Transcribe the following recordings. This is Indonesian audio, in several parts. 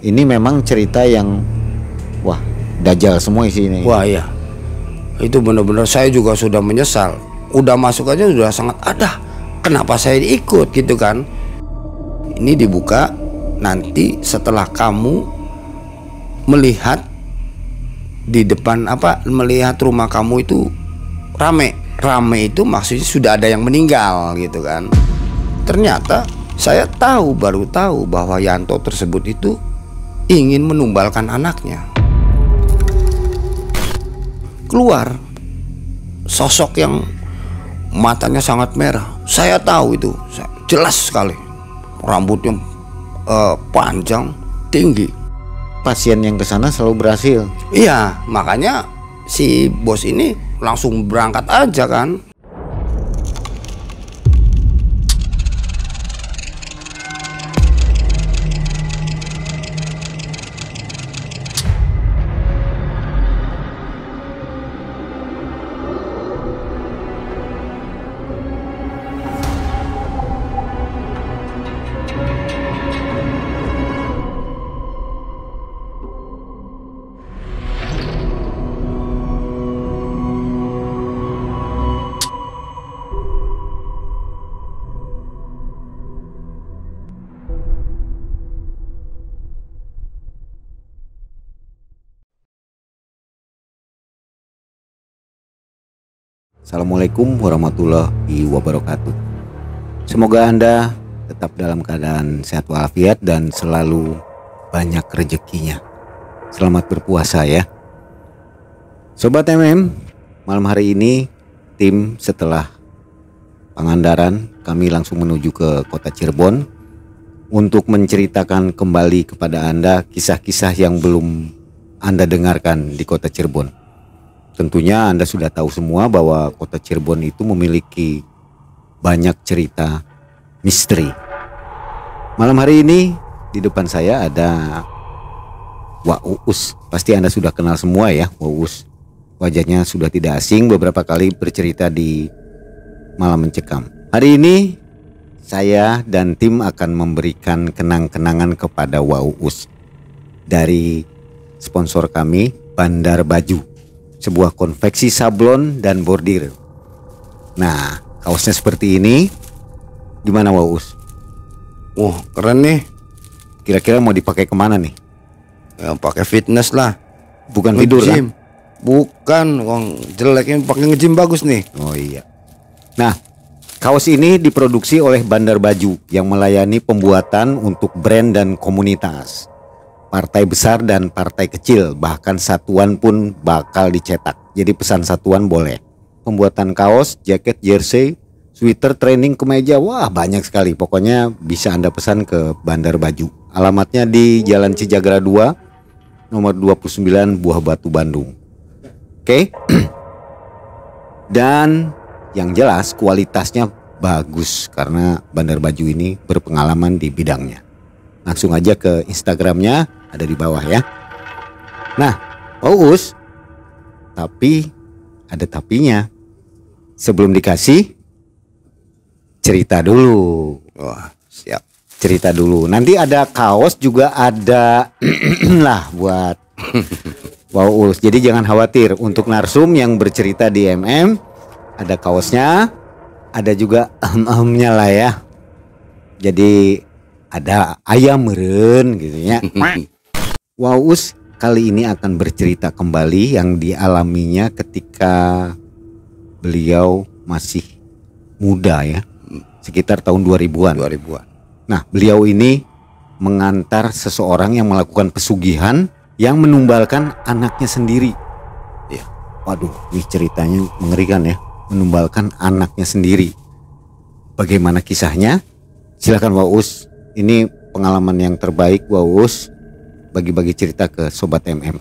Ini memang cerita yang wah, dajal semua isinya. Wah iya, itu benar-benar saya juga sudah menyesal. Udah masuk aja sudah sangat ada. Kenapa saya ikut gitu kan? Ini dibuka nanti setelah kamu melihat di depan melihat rumah kamu itu rame. Rame itu maksudnya sudah ada yang meninggal gitu kan. Ternyata saya baru tahu bahwa Yanto tersebut itu ingin menumbalkan anaknya. Keluar sosok yang matanya sangat merah. Saya tahu itu, jelas sekali. Rambutnya panjang, tinggi. Pasien yang ke sana selalu berhasil. Iya, makanya si bos ini langsung berangkat aja kan. Assalamualaikum warahmatullahi wabarakatuh. Semoga Anda tetap dalam keadaan sehat walafiat dan selalu banyak rezekinya. Selamat berpuasa ya. Sobat MM, malam hari ini tim setelah Pangandaran kami langsung menuju ke kota Cirebon untuk menceritakan kembali kepada Anda kisah-kisah yang belum Anda dengarkan di kota Cirebon. Tentunya Anda sudah tahu semua bahwa kota Cirebon itu memiliki banyak cerita misteri. Malam hari ini di depan saya ada Wak Uus. Pasti Anda sudah kenal semua ya Wak Uus. Wajahnya sudah tidak asing, beberapa kali bercerita di Malam Mencekam. Hari ini saya dan tim akan memberikan kenang-kenangan kepada Wak Uus dari sponsor kami, Bandar Baju. Sebuah konveksi sablon dan bordir. Nah, kaosnya seperti ini. Gimana Wak Uus? Wah, keren nih. Kira-kira mau dipakai kemana nih? Ya, pakai fitness lah. Bukan tidur kan? Bukan, wong jeleknya pakai nge-gym bagus nih. Oh iya. Nah, kaos ini diproduksi oleh Bandar Baju yang melayani pembuatan untuk brand dan komunitas. Partai besar dan partai kecil, bahkan satuan pun bakal dicetak. Jadi pesan satuan boleh. Pembuatan kaos, jaket, jersey, sweater, training, kemeja, wah banyak sekali. Pokoknya bisa Anda pesan ke Bandar Baju. Alamatnya di Jalan Cijagra 2, nomor 29, Buah Batu, Bandung. Oke. Dan yang jelas kualitasnya bagus karena Bandar Baju ini berpengalaman di bidangnya. Langsung aja ke Instagramnya, ada di bawah ya. Nah, Uus, tapi ada tapinya. Sebelum dikasih, cerita dulu. Wah, siap. Cerita dulu. Nanti ada kaos juga ada lah buat Uus. Jadi jangan khawatir, untuk narsum yang bercerita di MM ada kaosnya, ada juga ahemnya lah ya. Jadi ada ayam meren gitu ya. Uus kali ini akan bercerita kembali yang dialaminya ketika beliau masih muda ya. Sekitar tahun 2000-an. Nah, beliau ini mengantar seseorang yang melakukan pesugihan yang menumbalkan anaknya sendiri. Ya, waduh, ini ceritanya mengerikan ya. Menumbalkan anaknya sendiri. Bagaimana kisahnya? Silakan Uus. Ini pengalaman yang terbaik Uus. Bagi-bagi cerita ke Sobat MM.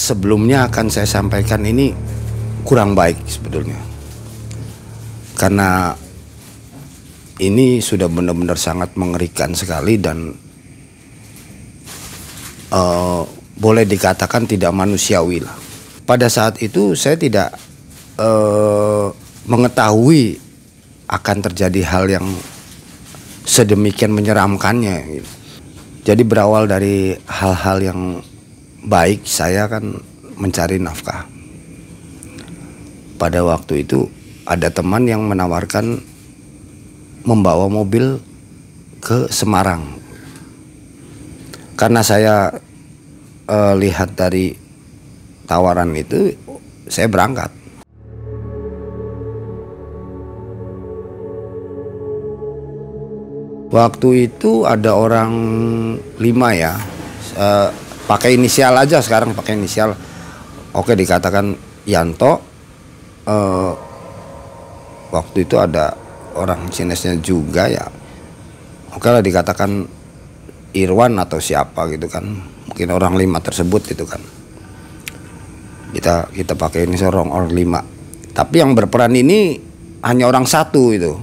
sebelumnya akan saya sampaikan ini kurang baik sebetulnya, karena ini sudah benar-benar sangat mengerikan sekali dan boleh dikatakan tidak manusiawi lah. Pada saat itu saya tidak mengetahui akan terjadi hal yang sedemikian menyeramkannya. Jadi berawal dari hal-hal yang baik, saya kan mencari nafkah. Pada waktu itu ada teman yang menawarkan membawa mobil ke Semarang. Karena saya lihat dari tawaran itu, saya berangkat. Waktu itu ada orang 5 ya, pakai inisial aja sekarang, pakai inisial. Oke, dikatakan Yanto. Waktu itu ada orang Cinesnya juga ya. Oke lah, dikatakan Irwan atau siapa gitu kan. Mungkin orang 5 tersebut gitu kan. Kita pakai inisial orang 5. Tapi yang berperan ini hanya orang 1 itu.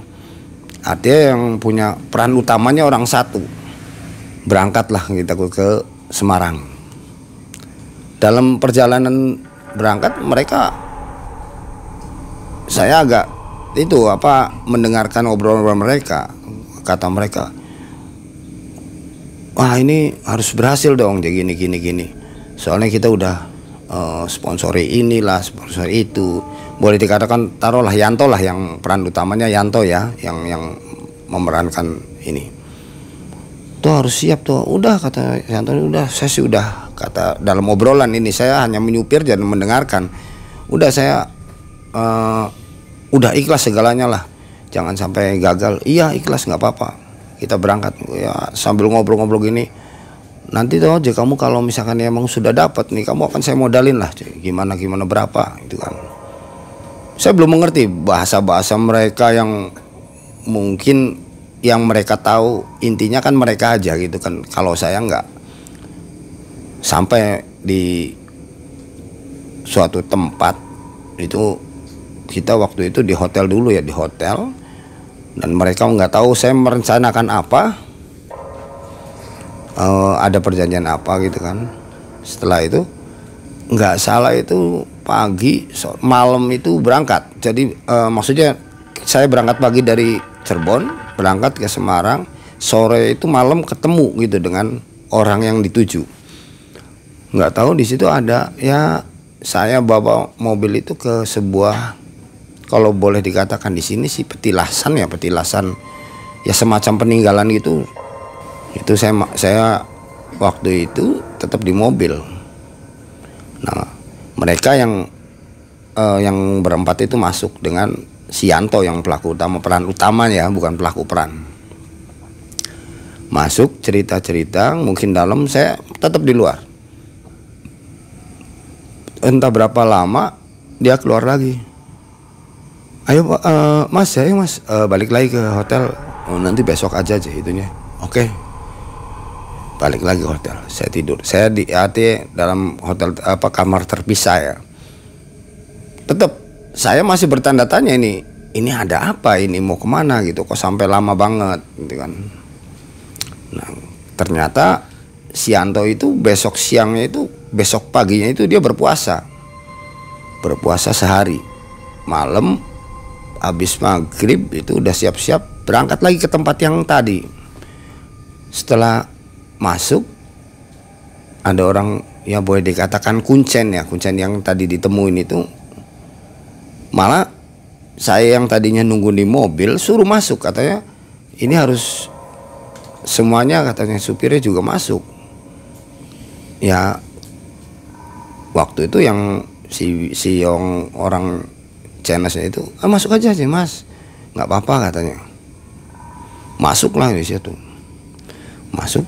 Artinya yang punya peran utamanya orang 1. Berangkatlah kita ke Semarang. Dalam perjalanan berangkat saya agak mendengarkan obrolan mereka. Kata mereka, wah ini harus berhasil dong, jadi gini. Soalnya kita udah sponsori inilah, sponsori itu. Boleh dikatakan taruhlah Yanto lah yang peran utamanya, Yanto ya, yang memerankan ini. Tuh harus siap tuh. Udah, kata Yanto, udah saya sih udah, kata dalam obrolan ini saya hanya menyupir dan mendengarkan. Udah saya udah ikhlas segalanya lah, jangan sampai gagal. Iya ikhlas, nggak apa-apa, kita berangkat ya. Sambil ngobrol-ngobrol gini, nanti tuh aja kamu kalau misalkan emang sudah dapat nih, kamu akan saya modalin lah, gimana berapa itu kan. Saya belum mengerti bahasa mereka yang mungkin yang mereka tahu intinya kan mereka aja gitu kan. Kalau saya nggak. Sampai di suatu tempat itu, kita waktu itu di hotel dulu ya, di hotel, dan mereka nggak tahu saya merencanakan apa, ada perjanjian apa gitu kan. Setelah itu nggak salah itu pagi malam itu berangkat. Jadi maksudnya saya berangkat pagi dari Cirebon, berangkat ke Semarang, sore itu malam ketemu gitu dengan orang yang dituju. Nggak tahu di situ ada ya, saya bawa mobil itu ke sebuah, kalau boleh dikatakan di sini sih petilasan ya, semacam peninggalan gitu. Itu saya waktu itu tetap di mobil. Nah, mereka yang berempat itu masuk dengan si Yanto yang pelaku utama, peran utamanya, bukan pelaku peran. Masuk cerita-cerita, mungkin dalam, saya tetap di luar. Entah berapa lama dia keluar lagi. Ayo mas, balik lagi ke hotel. Oh, nanti besok aja itunya. Oke. Balik lagi ke hotel. Saya tidur. Saya di dalam hotel kamar terpisah ya. Tetap saya masih bertanda tanya, ini ada apa, ini mau kemana gitu, kok sampai lama banget gitu kan. Nah, ternyata si Yanto itu besok paginya itu dia berpuasa sehari. Malam habis maghrib itu udah siap-siap berangkat lagi ke tempat yang tadi. Setelah masuk ada orang ya boleh dikatakan kuncen yang tadi ditemuin itu. Malah saya yang tadinya nunggu di mobil suruh masuk, katanya ini harus semuanya, katanya supirnya juga masuk. Ya waktu itu yang si yang orang Chinese itu masuk aja sih mas, nggak apa-apa katanya. Masuklah di situ, masuk.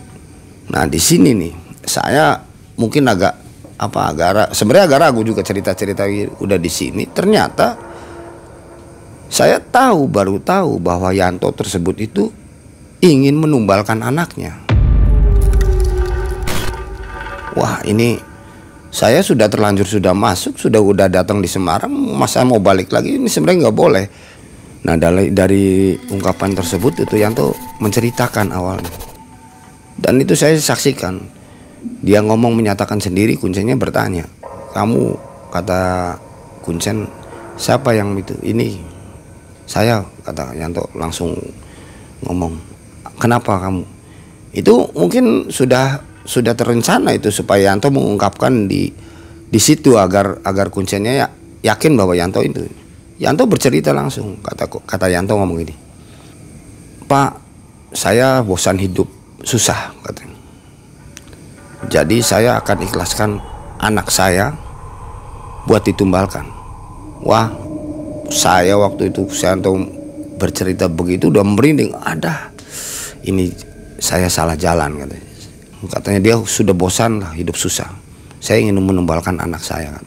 Nah di sini nih saya mungkin sebenarnya agak ragu juga cerita-cerita udah di sini. Ternyata saya baru tahu bahwa Yanto tersebut itu ingin menumbalkan anaknya. Wah ini Saya sudah terlanjur sudah masuk, udah datang di Semarang, masa mau balik lagi ini sebenarnya nggak boleh. Nah dari ungkapan tersebut itu Yanto menceritakan awalnya, dan itu saya saksikan. Dia ngomong menyatakan sendiri, Kuncennya bertanya, kamu, kata Kuncen, siapa yang itu? Ini saya, kata Yanto langsung ngomong, kenapa kamu? Itu mungkin sudah terencana itu supaya Yanto mengungkapkan di situ agar Kuncennya ya yakin bahwa Yanto itu. Yanto bercerita langsung, kata Yanto ngomong ini, Pak, saya bosan hidup susah, katanya. Jadi saya akan ikhlaskan anak saya buat ditumbalkan. Wah, saya waktu itu Yanto bercerita begitu udah merinding. Ada, ini saya salah jalan, katanya. Katanya dia sudah bosan lah hidup susah. Saya ingin menumbalkan anak saya, kan.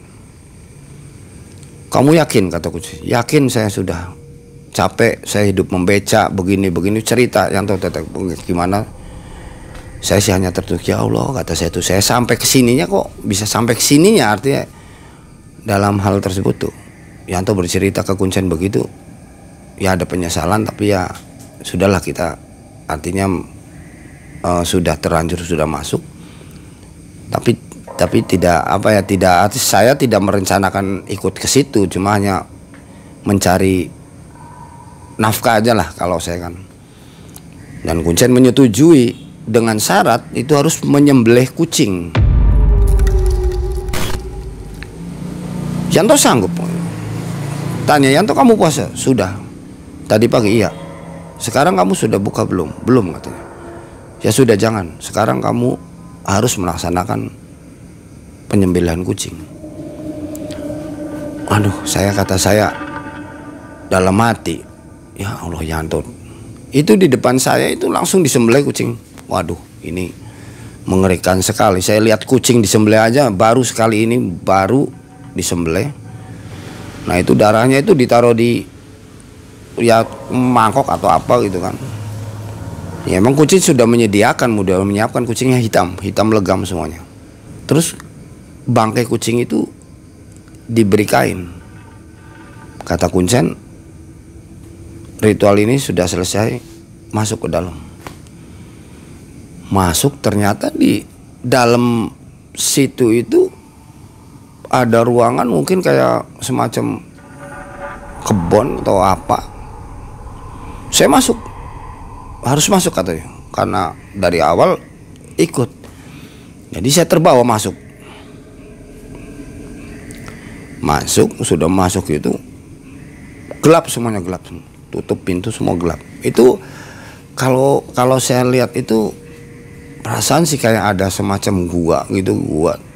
Kamu yakin, kataku? Yakin, saya sudah capek, saya hidup membecak begini cerita yang tahu gimana. Saya sih hanya tertutup, ya Allah, kata saya tuh, saya sampai kesininya kok bisa sampai kesininya, artinya dalam hal tersebut tuh Yanto bercerita ke Kuncen begitu, ya ada penyesalan, tapi ya sudahlah, kita artinya sudah terlanjur sudah masuk, tapi tidak saya tidak merencanakan ikut ke situ, cuma hanya mencari nafkah aja lah kalau saya, kan. Dan Kuncen menyetujui dengan syarat itu harus menyembelih kucing. Yanto sanggup. Tanya Yanto, kamu puasa? Sudah. Tadi pagi, iya. Sekarang kamu sudah buka belum? Belum, katanya. Ya sudah, jangan. Sekarang kamu harus melaksanakan penyembelihan kucing. Aduh, kata saya dalam hati, ya Allah, Yanto itu di depan saya itu langsung disembelih kucing. Waduh, ini mengerikan sekali. Saya lihat kucing disembelih aja baru sekali ini, baru disembelih. Nah itu darahnya itu ditaruh di ya mangkok atau apa gitu, kan. Ya emang kucing sudah menyiapkan kucingnya hitam legam semuanya. Terus bangkai kucing itu diberi kain. Kata Kuncen, ritual ini sudah selesai, masuk ke dalam. Masuk, ternyata di dalam situ itu ada ruangan mungkin kayak semacam kebun atau apa. Saya harus masuk katanya, karena dari awal ikut. Jadi saya terbawa masuk, sudah masuk itu gelap semuanya, gelap, tutup pintu semua gelap. Itu kalau saya lihat itu perasaan sih kayak ada semacam gua gitu,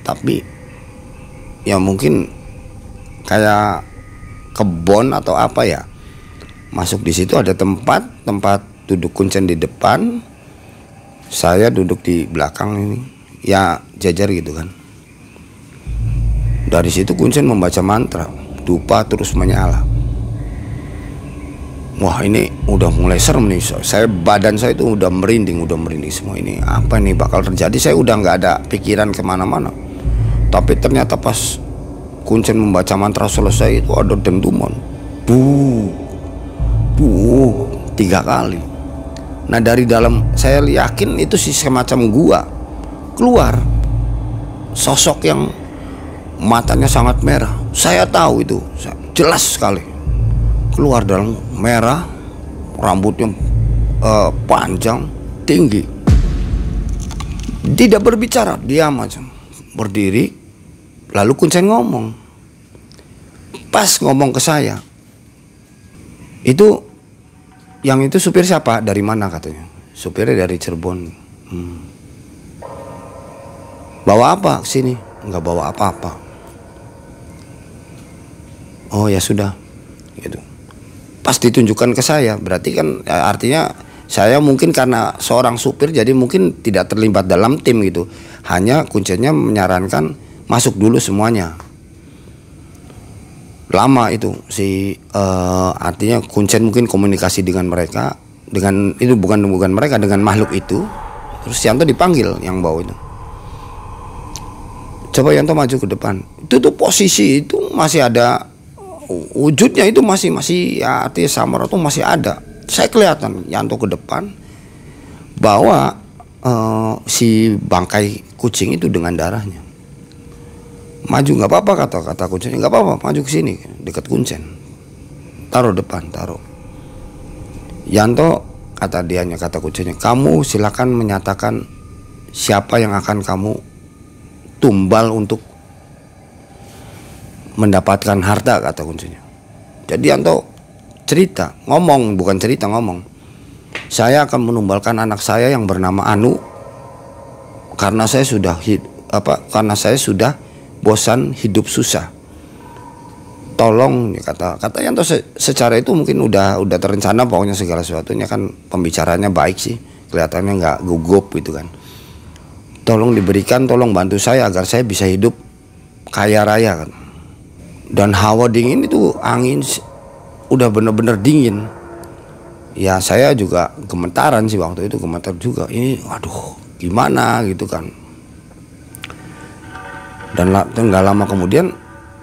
tapi ya mungkin kayak kebun atau apa ya. Masuk di situ ada tempat duduk Kuncen di depan, saya duduk di belakang ini, ya jajar gitu, kan. Dari situ Kuncen membaca mantra, dupa terus menyala. Wah, ini udah mulai serem nih. Badan saya itu udah merinding semua. Ini apa nih bakal terjadi? Saya udah nggak ada pikiran kemana-mana. Tapi ternyata pas Kuncen membaca mantra selesai itu ada dentuman, 3 kali. Nah dari dalam saya yakin itu sih semacam gua keluar sosok yang matanya sangat merah. Saya tahu itu jelas sekali. Keluar dalam merah, rambutnya panjang, tinggi, tidak berbicara, diam aja, berdiri. Lalu Kuncen ngomong, pas ngomong ke saya, itu yang itu supir siapa? Dari mana, katanya? Supirnya dari Cirebon. Bawa apa sini? Nggak bawa apa-apa. Oh ya sudah, gitu. Pas ditunjukkan ke saya, berarti kan ya, artinya saya mungkin karena seorang supir jadi mungkin tidak terlibat dalam tim gitu. Hanya Kuncennya menyarankan masuk dulu semuanya. Lama itu artinya Kuncen mungkin komunikasi dengan mereka, dengan itu bukan mereka, dengan makhluk itu. Terus Yanto dipanggil yang bawa itu. Coba Yanto maju ke depan. Itu tuh posisi itu masih ada wujudnya, itu masih ya, artinya samar itu masih ada. Saya kelihatan Yanto ke depan bawa si bangkai kucing itu dengan darahnya. Maju, nggak apa-apa, kata kucing, nggak apa-apa, maju ke sini dekat kuncen. Taruh depan, taruh. Yanto, kata kucingnya, kamu silakan menyatakan siapa yang akan kamu tumbal untuk mendapatkan harta, kata kuncinya. Jadi Yanto ngomong, saya akan menumbalkan anak saya yang bernama Anu karena saya sudah bosan hidup susah. Tolong, kata Yanto, secara itu mungkin udah terencana, pokoknya segala sesuatunya kan pembicaranya baik sih, kelihatannya nggak gugup gitu kan. Tolong bantu saya agar saya bisa hidup kaya raya kan. Dan hawa dingin itu, angin udah bener-bener dingin. Ya saya juga gemetaran sih waktu itu, gemetar juga. Ini waduh gimana gitu kan. Dan nggak lama kemudian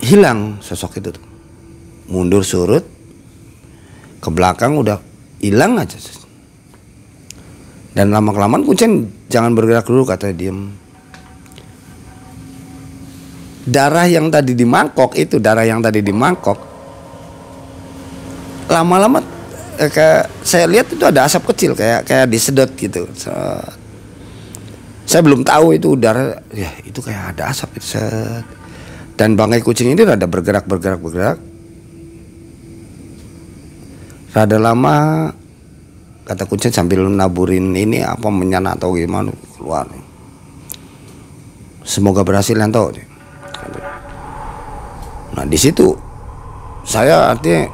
hilang sosok itu tuh. Mundur surut ke belakang, udah hilang aja. Dan lama-kelamaan kucing jangan bergerak dulu, katanya, diem. Darah yang tadi di mangkok lama-lama saya lihat itu ada asap kecil kayak disedot gitu. Saya belum tahu itu darah, ya itu kayak ada asap itu. Dan bangkai kucing ini rada bergerak. Rada lama, kata kucing sambil naburin ini apa menyan atau gimana, keluar. Semoga berhasil Yanto. Nah di situ saya artinya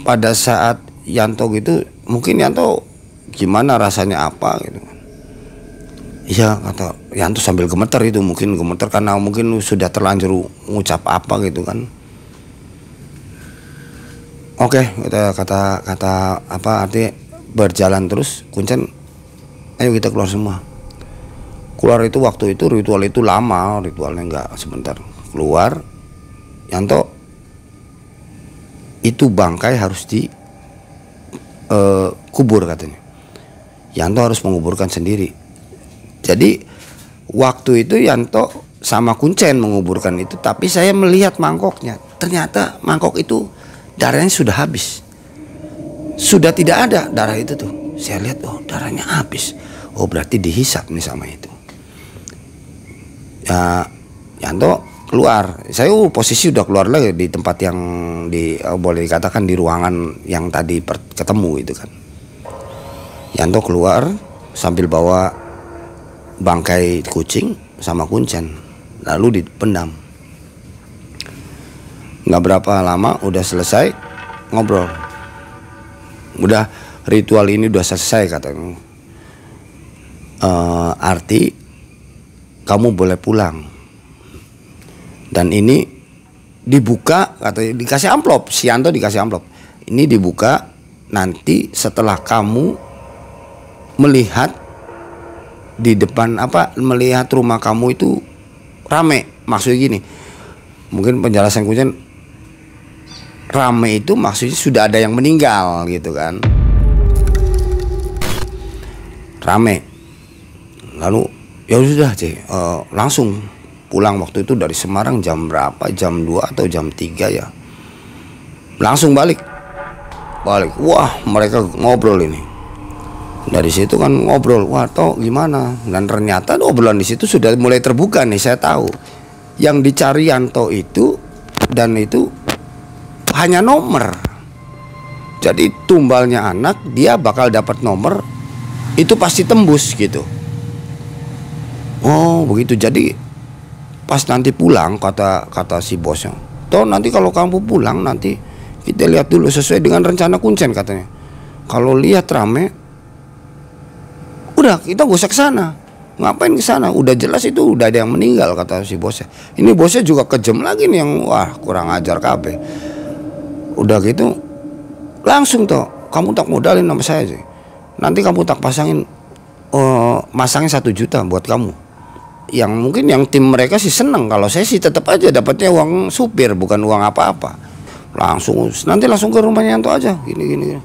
pada saat Yanto gitu, mungkin Yanto gimana rasanya apa gitu. Iya, kata Yanto sambil gemeter itu, mungkin gemeter karena mungkin sudah terlanjur ngucap apa gitu kan. Oke, kata apa artinya berjalan terus, kuncen, ayo kita keluar semua. Keluar itu waktu itu ritual itu lama, ritualnya nggak sebentar. Keluar, Yanto, itu bangkai harus kubur katanya. Yanto harus menguburkan sendiri. Jadi waktu itu Yanto sama kuncen menguburkan itu, tapi saya melihat mangkoknya. Ternyata mangkok itu darahnya sudah habis. Sudah tidak ada darah itu tuh. Saya lihat, oh darahnya habis. Oh berarti dihisap nih sama itu. Ya Yanto keluar. Saya posisi udah keluar lagi di tempat yang boleh dikatakan di ruangan yang tadi ketemu itu kan. Yanto keluar sambil bawa bangkai kucing sama kuncen, lalu dipendam. Nggak berapa lama udah selesai ngobrol. Udah ritual ini udah selesai katanya. Arti kamu boleh pulang. Dan ini dibuka, katanya, dikasih amplop. Si Yanto dikasih amplop. Ini dibuka nanti setelah kamu melihat di depan melihat rumah kamu itu rame. Maksudnya gini, mungkin penjelasan kucing, rame itu maksudnya sudah ada yang meninggal gitu kan. Rame. Lalu ya sudah langsung pulang. Waktu itu dari Semarang jam berapa? Jam 2 atau jam 3 ya. Langsung balik. Wah, mereka ngobrol ini. Dari situ kan ngobrol, wah toh gimana? Dan ternyata obrolan di situ sudah mulai terbuka nih. Saya tahu yang dicari Yanto itu dan itu hanya nomor. Jadi tumbalnya anak, dia bakal dapat nomor, itu pasti tembus gitu. Oh begitu. Jadi pas nanti pulang, kata si bosnya, toh nanti kalau kamu pulang nanti kita lihat dulu sesuai dengan rencana kuncen katanya. Kalau lihat rame, udah kita gak usah kesana. Ngapain kesana? Udah jelas itu udah ada yang meninggal, kata si bosnya. Ini bosnya juga kejam lagi nih, yang wah kurang ajar kabeh. Udah gitu langsung toh, kamu tak modalin sama saya sih. Nanti kamu tak masangin 1 juta buat kamu. yang mungkin yang tim mereka sih seneng, kalau saya sih tetap aja dapatnya uang supir bukan uang apa-apa. Nanti langsung ke rumahnya Yanto aja gini.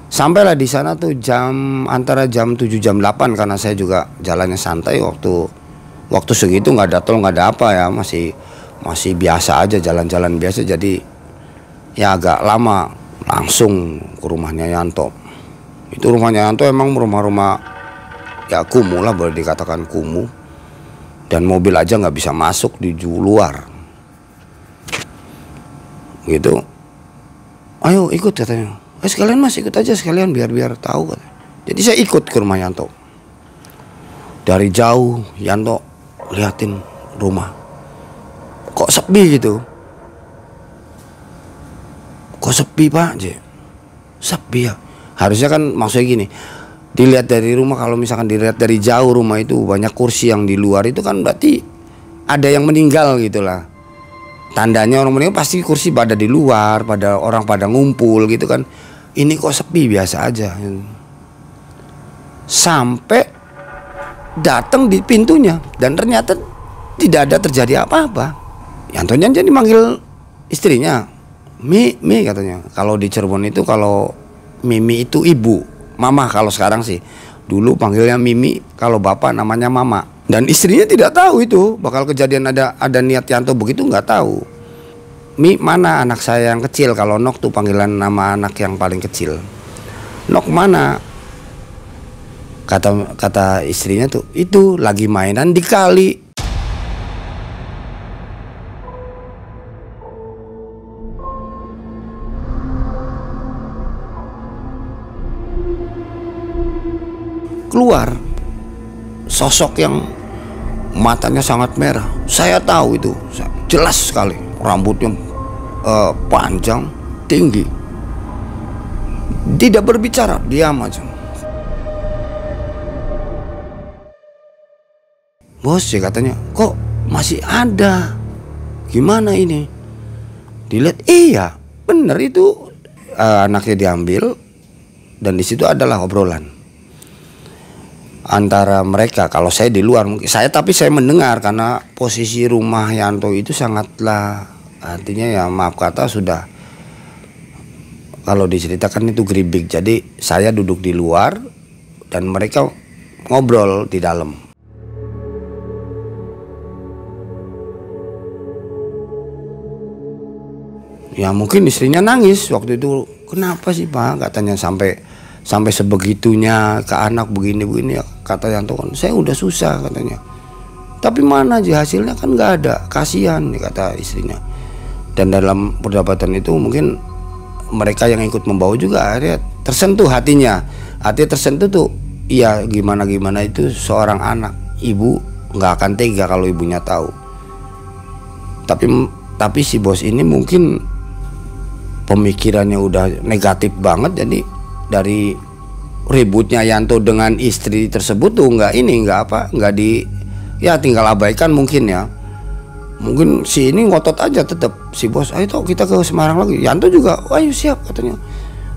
Sampailah di sana tuh antara jam 7 jam 8 karena saya juga jalannya santai waktu segitu, nggak ada tol nggak ada apa ya, masih biasa aja, jalan-jalan biasa, jadi ya agak lama langsung ke rumahnya Yanto. Itu rumahnya Yanto emang rumah-rumah ya kumuh lah, boleh dikatakan kumuh, dan mobil aja nggak bisa masuk di luar gitu. Ayo ikut katanya, sekalian Mas ikut aja sekalian biar tahu katanya. Jadi saya ikut ke rumah Yanto. Dari jauh Yanto liatin rumah, kok sepi gitu. Kok sepi Pak? Sepi ya. Harusnya kan maksudnya gini, dilihat dari rumah, kalau misalkan dilihat dari jauh rumah itu banyak kursi yang di luar, itu kan berarti ada yang meninggal gitulah. Tandanya orang meninggal pasti kursi pada di luar, pada orang pada ngumpul gitu kan. Ini kok sepi, biasa aja. Sampai datang di pintunya dan ternyata tidak ada terjadi apa-apa. Yantonya jadi manggil istrinya, Mi katanya. Kalau di Cirebon itu kalau Mimi itu ibu, mama kalau sekarang sih. Dulu panggilnya Mimi, kalau bapak namanya mama. Dan istrinya tidak tahu itu bakal kejadian ada niat Yanto begitu, nggak tahu. Mi mana anak saya yang kecil, kalau Nok tuh panggilan nama anak yang paling kecil. Nok mana? Kata istrinya tuh, itu lagi mainan di kali. Keluar sosok yang matanya sangat merah. Saya tahu itu, jelas sekali. Rambutnya panjang, tinggi. Tidak berbicara, diam aja. Bos, ya katanya, kok masih ada? Gimana ini? Dilihat, iya, benar itu anaknya diambil, dan di situ adalah obrolan antara mereka. Kalau saya di luar mungkin tapi saya mendengar karena posisi rumah Yanto itu sangatlah, artinya ya maaf kata sudah, kalau diceritakan itu geribik. Jadi saya duduk di luar dan mereka ngobrol di dalam. Ya mungkin istrinya nangis waktu itu. Kenapa sih Pak? Katanya sampai sebegitunya ke anak begini ya, kata Yanto kan, saya udah susah katanya, tapi mana aja hasilnya kan nggak ada, kasihan kata istrinya. Dan dalam perdebatan itu mungkin mereka yang ikut membawa juga akhirnya tersentuh hatinya tersentuh tuh. Iya, gimana itu seorang anak, ibu nggak akan tega kalau ibunya tahu. Tapi si bos ini mungkin pemikirannya udah negatif banget, jadi dari ributnya Yanto dengan istri tersebut tuh nggak tinggal abaikan mungkin ya. Mungkin si ini ngotot aja tetap, si bos, ayo toh kita ke Semarang lagi. Yanto juga, ayo siap katanya.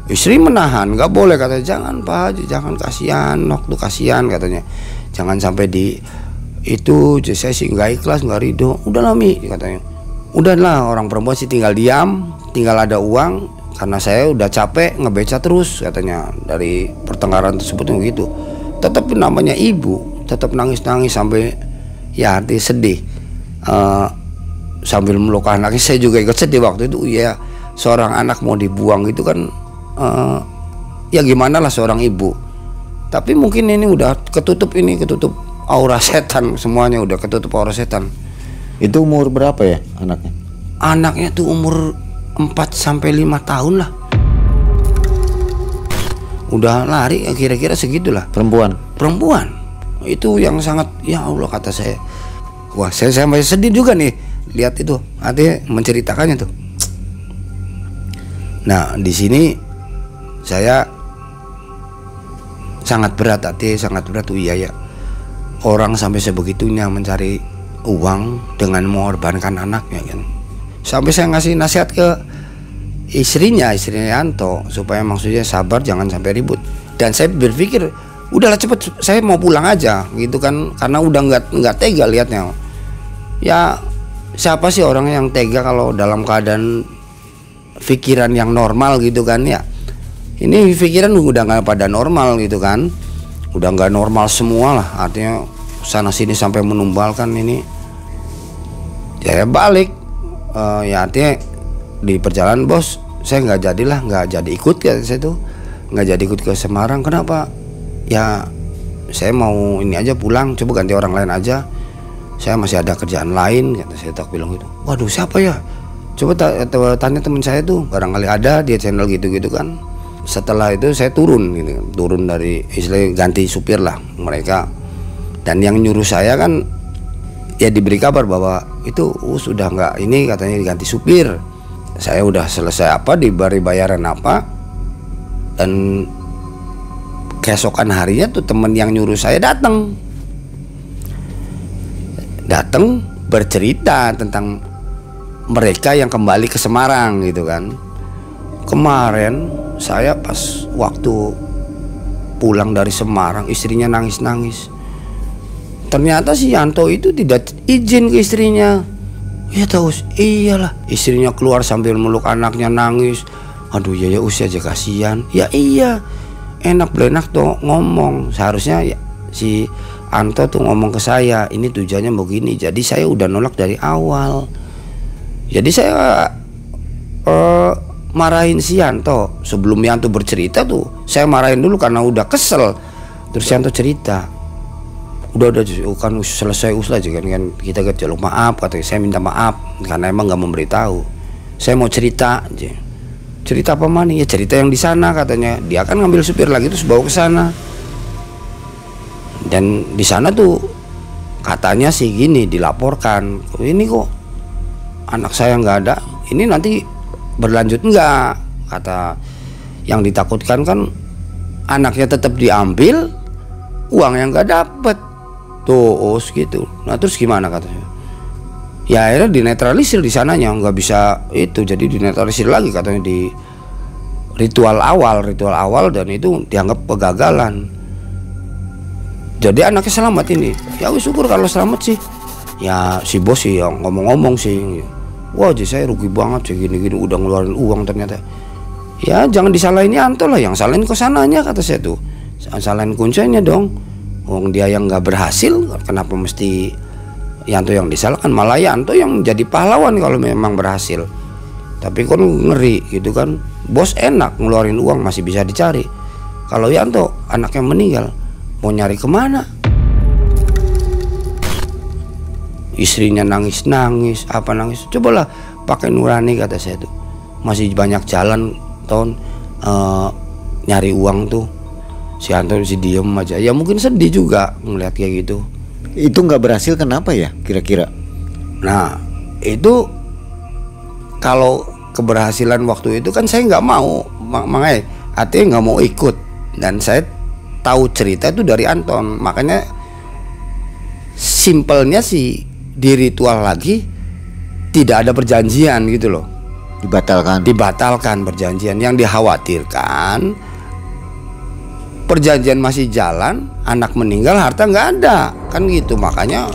Istri menahan, nggak boleh katanya, jangan Pak Haji, jangan, kasihan Nok tuh, kasihan katanya, jangan sampai di itu. Saya sih nggak ikhlas, nggak ridho. Udahlah Mi katanya, udahlah, orang perempuan sih tinggal diam, tinggal ada uang. Karena saya udah capek ngebeca terus katanya dari pertengkaran tersebut begitu. Tetap namanya ibu, tetap nangis sampai ya hati sedih. Sambil meluk anaknya, saya juga ikut sedih waktu itu. Ya seorang anak mau dibuang itu kan ya gimana lah seorang ibu. Tapi mungkin ini udah ketutup aura setan, semuanya udah ketutup aura setan. Itu umur berapa ya anaknya? Anaknya tuh umur 4-5 tahun lah. Udah lari kira-kira segitulah. Perempuan itu yang sangat, ya Allah kata saya, wah saya masih sedih juga nih lihat itu, artinya menceritakannya tuh. Nah di sini saya sangat berat tuh. Iya ya, orang sampai sebegitunya mencari uang dengan mengorbankan anaknya kan. Sampai saya ngasih nasihat ke istrinya Yanto supaya maksudnya sabar, jangan sampai ribut. Dan saya berpikir udahlah cepet, saya mau pulang aja gitu kan, karena udah nggak tega liatnya. Ya siapa sih orang yang tega kalau dalam keadaan pikiran yang normal gitu kan ya. Ini pikiran udah nggak pada normal gitu kan, udah nggak normal semua lah, artinya sana sini sampai menumbalkan ini. Ya balik, ya artinya di perjalanan bos, saya nggak jadi ikut ke saya tuh, nggak jadi ikut ke Semarang. Kenapa? Ya saya mau ini aja pulang, coba ganti orang lain aja, saya masih ada kerjaan lain, kata saya tak bilang gitu. Waduh siapa ya, coba tanya teman saya tuh, barangkali ada dia channel gitu-gitu kan. Setelah itu saya turun gitu, turun dari istilahnya ganti supir lah mereka, dan yang nyuruh saya kan ya diberi kabar bahwa itu sudah nggak ini, katanya diganti supir. Saya udah selesai apa, diberi bayaran apa, dan keesokan harinya tuh temen yang nyuruh saya datang bercerita tentang mereka yang kembali ke Semarang gitu kan. Kemarin saya pas waktu pulang dari Semarang, istrinya nangis-nangis. Ternyata si Yanto itu tidak izin ke istrinya. Ya tahu, iyalah, istrinya keluar sambil meluk anaknya nangis. Aduh ya usia aja kasihan. Ya iya, enak berenak tuh ngomong. Seharusnya ya, si Anto tuh ngomong ke saya, ini tujuannya begini. Jadi saya udah nolak dari awal. Jadi saya marahin si Yanto. Sebelum Yanto bercerita tuh saya marahin dulu karena udah kesel. Terus Yanto cerita, udah kan selesai aja kan kita jaluk maaf, katanya. Saya minta maaf karena emang nggak memberitahu. Saya mau cerita aja. Cerita apa mana? Ya cerita yang di sana, katanya. Dia kan ngambil supir lagi terus bawa ke sana. Dan di sana tuh katanya sih gini, dilaporkan, ini kok anak saya nggak ada, ini nanti berlanjut nggak? Kata yang ditakutkan kan anaknya tetap diambil, uang yang nggak dapet tuh gitu. Nah terus gimana katanya? Ya akhirnya dinetralisir di sananya, nggak bisa itu, jadi dinetralisir lagi katanya di ritual awal, dan itu dianggap kegagalan. Jadi anaknya selamat ini, ya syukur kalau selamat sih. Ya si bos sih yang ngomong-ngomong sih, wah jadi saya rugi banget sih gini-gini, udah ngeluarin uang ternyata. Ya jangan disalahin Yanto lah, yang salahin kesananya, kata saya tuh. Salahin kuncinya dong, wong dia yang nggak berhasil, kenapa mesti Yanto yang disalahkan? Malah Yanto yang jadi pahlawan kalau memang berhasil. Tapi kan ngeri gitu kan, bos enak ngeluarin uang masih bisa dicari. Kalau Yanto anaknya meninggal, mau nyari kemana? Istrinya nangis-nangis, apa nangis? Cobalah pakai nurani, kata saya tuh. Masih banyak jalan tahun nyari uang tuh. Si Anton si diem aja. Ya mungkin sedih juga ngeliat kayak gitu. Itu nggak berhasil kenapa ya kira-kira? Nah itu kalau keberhasilan waktu itu kan saya nggak mau, makanya artinya nggak mau ikut. Dan saya tahu cerita itu dari Anton, makanya simpelnya sih di ritual lagi tidak ada perjanjian gitu loh. Dibatalkan perjanjian. Yang dikhawatirkan perjanjian masih jalan, anak meninggal, harta nggak ada, kan gitu. Makanya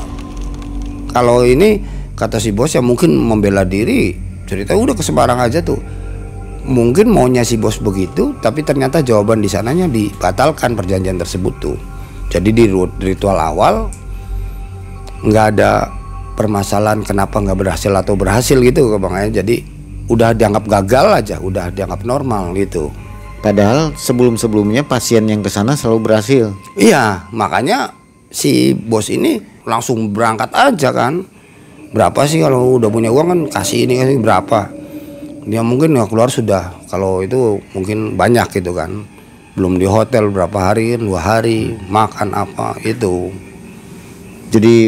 kalau ini kata si bos ya mungkin membela diri, cerita udah ke Semarang aja tuh. Mungkin maunya si bos begitu, tapi ternyata jawaban di sananya dibatalkan perjanjian tersebut tuh. Jadi di ritual awal nggak ada permasalahan kenapa nggak berhasil atau berhasil gitu, makanya jadi udah dianggap gagal aja, udah dianggap normal gitu. Padahal sebelum-sebelumnya pasien yang kesana selalu berhasil. Iya, makanya si bos ini langsung berangkat aja kan. Berapa sih kalau udah punya uang kan, kasih ini kasih berapa. Dia mungkin ya keluar sudah, kalau itu mungkin banyak gitu kan. Belum di hotel berapa hari, 2 hari, makan apa itu. Jadi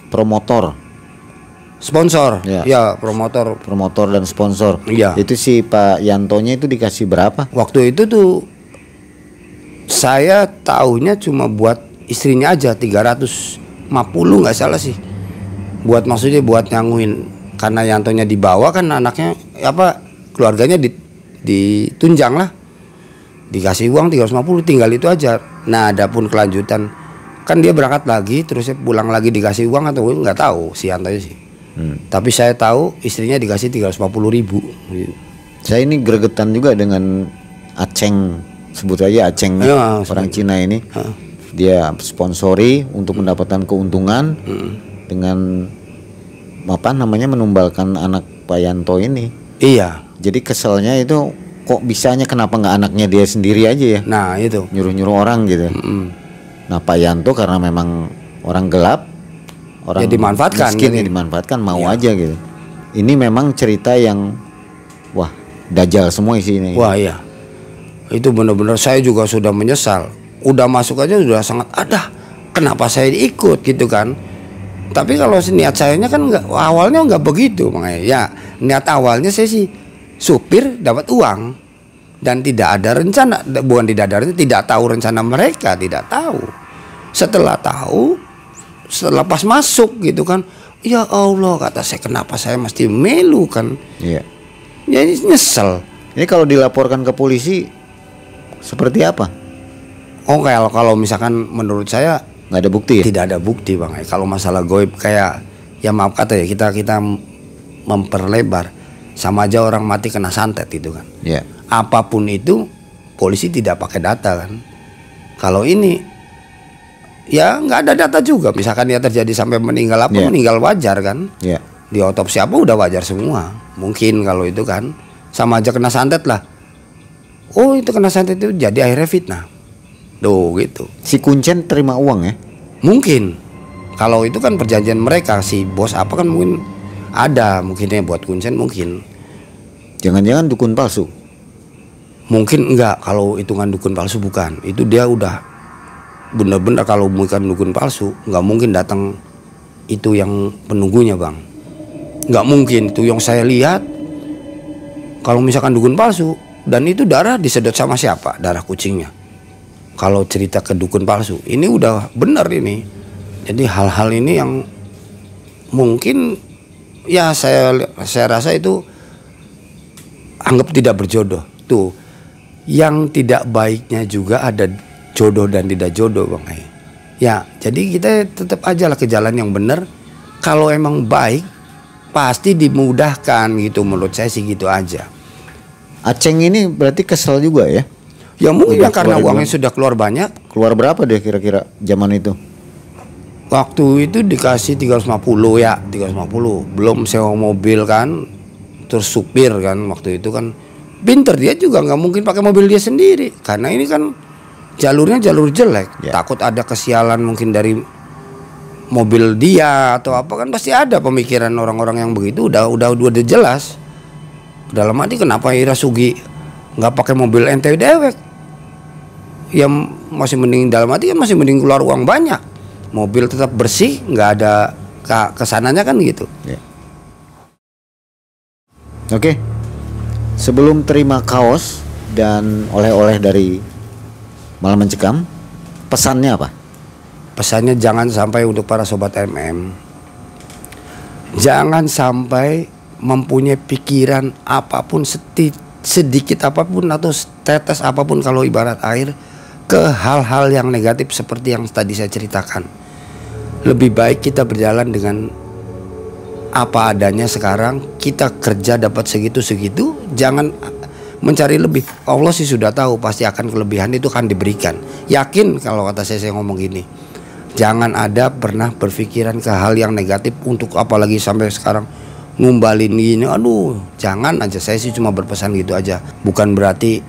promotor, sponsor, ya promotor dan sponsor. Iya. Itu si Pak Yantonya itu dikasih berapa? Waktu itu tuh saya tahunya cuma buat istrinya aja 350 nggak salah sih. Buat maksudnya buat nyangguin, karena Yantonya dibawa kan anaknya apa keluarganya ditunjang lah. Dikasih uang 350, tinggal itu aja. Nah, adapun kelanjutan kan dia berangkat lagi, terus pulang lagi dikasih uang atau nggak tahu si Yanto sih. Tapi saya tahu istrinya dikasih 350.000. Saya ini gregetan juga dengan Aceng, sebut aja Aceng Ya, orang Cina ini. Dia sponsori untuk mendapatkan keuntungan dengan apa namanya menumbalkan anak Pak Yanto ini. Iya. Jadi keselnya itu kok bisanya kenapa nggak anaknya dia sendiri aja ya? Nah itu Nyuruh-nyuruh orang gitu. Nah Pak Yanto karena memang orang gelap, orang ya dimanfaatkan, miskin ya jadi. dimanfaatkan mau aja gitu. Ini memang cerita yang wah dajal semua isinya. Wah iya, itu benar-benar saya juga sudah menyesal. Udah masuk aja sudah sangat ada. Kenapa saya ikut gitu kan? Tapi kalau niat sayanya kan awalnya nggak begitu, makanya ya niat awalnya saya sih supir dapat uang dan tidak ada rencana, bukan tidak ada rencana, tidak tahu rencana mereka, tidak tahu. Setelah tahu, setelah pas masuk gitu kan, ya Allah kata saya kenapa saya mesti melu kan? Iya. Jadi nyesel. Ini kalau dilaporkan ke polisi seperti apa? Oh kalau misalkan menurut saya Nggak ada bukti ya? tidak ada bukti bang. Kalau masalah goib kayak ya maaf kata ya kita memperlebar sama aja orang mati kena santet itu kan. Iya. Apapun itu polisi tidak pakai data kan. Kalau ini ya nggak ada data juga. Misalkan dia terjadi sampai meninggal meninggal wajar kan. Iya. Di otopsi apa udah wajar semua. Mungkin kalau itu kan sama aja kena santet lah. Oh itu kena santet itu jadi akhirnya fitnah. Tuh gitu. Si Kuncen terima uang ya? Mungkin kalau itu kan perjanjian mereka si bos apa kan mungkin ada mungkinnya buat kuncen mungkin. Jangan-jangan dukun palsu? Mungkin enggak kalau hitungan dukun palsu bukan. Itu dia udah bener-bener kalau bukan dukun palsu nggak mungkin datang itu yang penunggunya bang. Nggak mungkin itu yang saya lihat. Kalau misalkan dukun palsu dan itu darah disedot sama siapa? Darah kucingnya. Kalau cerita ke dukun palsu ini udah bener ini. Jadi hal-hal ini yang mungkin ya saya rasa itu anggap tidak berjodoh. Tuh yang tidak baiknya juga ada jodoh dan tidak jodoh bang. Ya jadi kita tetap aja lah ke jalan yang benar. Kalau emang baik pasti dimudahkan gitu, menurut saya sih gitu aja. Aceng ini berarti kesel juga ya? Ya mungkin Udah karena keluar uangnya sudah keluar banyak. Keluar berapa deh kira-kira zaman itu? Waktu itu dikasih 350 ya, 350. Belum sewa mobil kan, terus supir kan waktu itu kan. Pinter dia juga nggak mungkin pakai mobil dia sendiri karena ini kan jalurnya jalur jelek. Ya. Takut ada kesialan mungkin dari mobil dia atau apa kan pasti ada pemikiran orang-orang yang begitu. Udah jelas. Dalam hati kenapa Ira Sugi nggak pakai mobil ente dewek? Yang masih mending dalam hati kan masih mending keluar uang banyak. Mobil tetap bersih, nggak ada kesananya kan gitu. Ya. Oke. Sebelum terima kaos dan oleh-oleh dari Malam Mencekam, pesannya apa? Pesannya jangan sampai untuk para sobat MM, jangan sampai mempunyai pikiran apapun sedikit apapun atau tetes apapun kalau ibarat air ke hal-hal yang negatif seperti yang tadi saya ceritakan. Lebih baik kita berjalan dengan apa adanya sekarang. Kita kerja dapat segitu, jangan mencari lebih. Allah sih sudah tahu pasti akan kelebihan itu akan diberikan. Yakin kalau kata saya ngomong gini. Jangan ada pernah berpikiran ke hal yang negatif untuk apalagi sampai sekarang ngumbalin gini. Aduh, jangan aja. Saya sih cuma berpesan gitu aja. Bukan berarti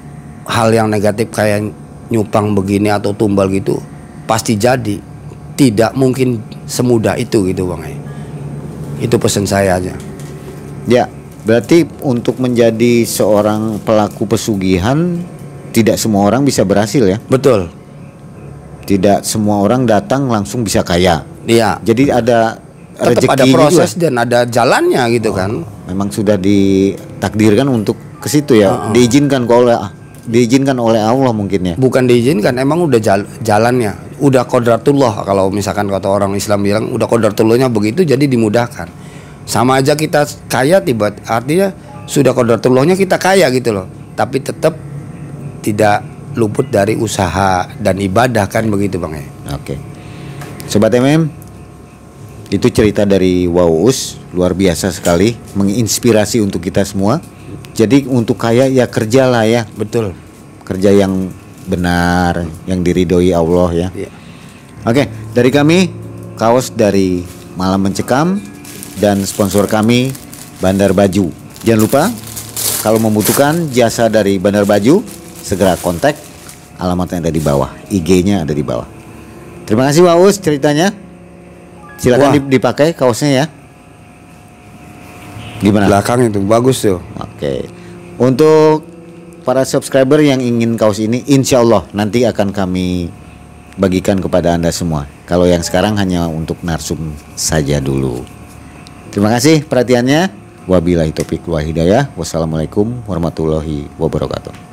hal yang negatif kayak nyupang begini atau tumbal gitu pasti jadi. Tidak mungkin semudah itu gitu bang. Itu pesan saya aja. Ya, berarti untuk menjadi seorang pelaku pesugihan tidak semua orang bisa berhasil ya? Betul. Tidak semua orang datang langsung bisa kaya. Iya. Jadi ada tetap ada proses juga. Dan ada jalannya gitu kan. Memang sudah ditakdirkan untuk ke situ ya. Diizinkan oleh Allah mungkin ya. Bukan diizinkan, emang udah jalannya. Udah qadratullah kalau misalkan kata orang Islam bilang udah qadratullahnya begitu jadi dimudahkan. Sama aja kita kaya artinya sudah qadratullahnya kita kaya gitu loh. Tapi tetap tidak luput dari usaha dan ibadah kan begitu Bang ya. Oke. Sobat MM, itu cerita dari Waus, luar biasa sekali, menginspirasi untuk kita semua. Jadi untuk kaya ya kerjalah ya. Betul. Kerja yang benar, yang diridhoi Allah ya. Iya. Oke, dari kami kaos dari Malam Mencekam dan sponsor kami Bandar Baju. Jangan lupa kalau membutuhkan jasa dari Bandar Baju, segera kontak, alamatnya ada di bawah, IG-nya ada di bawah. Terima kasih Waus ceritanya. Silakan dipakai kaosnya ya. Gimana? Belakang itu bagus tuh. Oke. Untuk para subscriber yang ingin kaos ini, insya Allah nanti akan kami bagikan kepada Anda semua. Kalau yang sekarang hanya untuk narsum saja dulu. Terima kasih perhatiannya. Wabillahi taufiq wal hidayah. Wassalamualaikum warahmatullahi wabarakatuh.